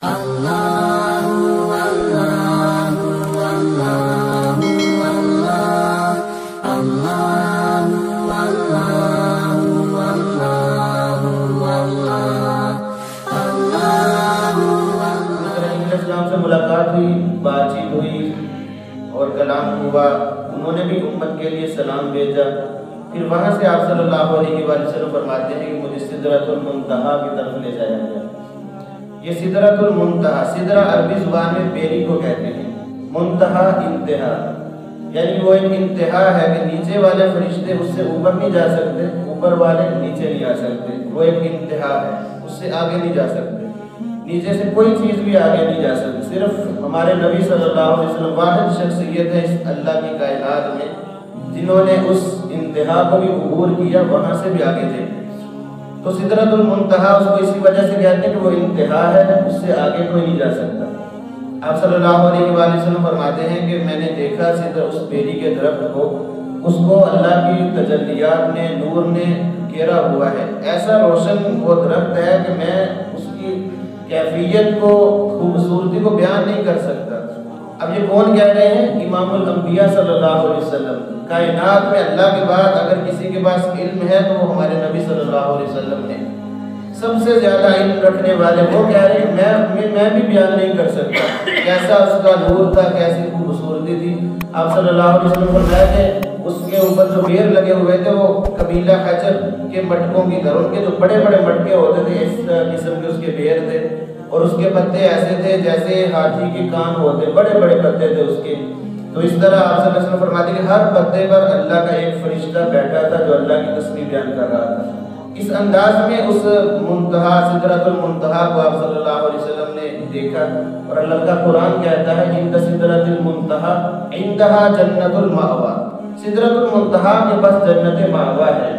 سے ملاقات ہوئی، بات چیت ہوئی اور کلام ہوا، انہوں نے بھی امت کے لیے سلام بھیجا۔ پھر وہاں سے آپ صلی اللہ علیہ وآلہ وسلم فرماتے ہیں کہ مجھے سدرۃ المنتہا کی طرف لے جایا گیا۔ یہ سدرۃ المنتہا، سدرہ عربی زبان میں بیری کو کہتے ہیں، منتہا انتہا، یعنی وہ ایک انتہا ہے کہ نیچے والے فرشتے اس سے اوپر نہیں جا سکتے، اوپر والے نیچے نہیں آ سکتے، وہ ایک انتہا ہے، اس سے آگے نہیں جا سکتے، نیچے سے کوئی چیز بھی آگے نہیں جا سکتی۔ صرف ہمارے نبی صلی اللہ علیہ وسلم واحد شخصیت ہے اس اللہ کی کائنات میں جنہوں نے اس انتہا کو بھی عبور کیا، وہاں سے بھی آگے تھے۔ تو سدرۃ المنتہا اس کو اسی وجہ سے کہتے ہیں کہ وہ انتہا ہے، اس سے آگے کوئی نہیں جا سکتا۔ آپ صلی اللہ علیہ وآلہ وسلم فرماتے ہیں کہ میں نے دیکھا اس بیری کے درخت کو، اس کو اللہ کی تجلیات نے، نور نے گھیرا ہوا ہے، ایسا روشن وہ درخت ہے کہ میں اس کی کیفیت کو، خوبصورتی کو بیان نہیں کر سکتا۔ اب یہ کون کہہ رہے ہیں؟ امام الانبیاء صلی اللہ علیہ وسلم۔ کائنات میں اللہ کے بعد اگر کسی کے پاس علم ہے تو وہ ہمارے نبی صلی اللہ علیہ وسلم نے، سب سے زیادہ علم رکھنے والے، وہ کہہ رہے ہیں میں بھی بیان نہیں کر سکتا کیسا اس کا نور تھا، کیسی خوبصورتی تھی۔ آپ صلی اللہ علیہ وسلم فرمایا کہ اس کے اوپر جو بیر لگے ہوئے تھے وہ قبیلہ حجر کے مٹکوں کی طرح، ان کے جو بڑے بڑے مٹکے ہوتے تھے اس قسم کے اس کے بیر تھے، اور اس کے پتے ایسے تھے جیسے ہاتھی کے کان ہوتے، بڑے بڑے پتے تھے اس کے۔ تو اس طرح آپ صلی اللہ علیہ وسلم فرماتے ہیں کہ ہر پتے پر اللہ کا ایک فرشتہ بیٹھا تھا جو اللہ کی تسبیح بیان کر رہا تھا۔ اس انداز میں اس منتہا، سدرۃ المنتہا کو آپ صلی اللہ علیہ وسلم نے دیکھا، اور اللہ کا قرآن کہتا ہے عند سدرۃ المنتہا عندہا جنت المأویٰ، سدرۃ المنتہا کے پاس جنت مأویٰ ہے۔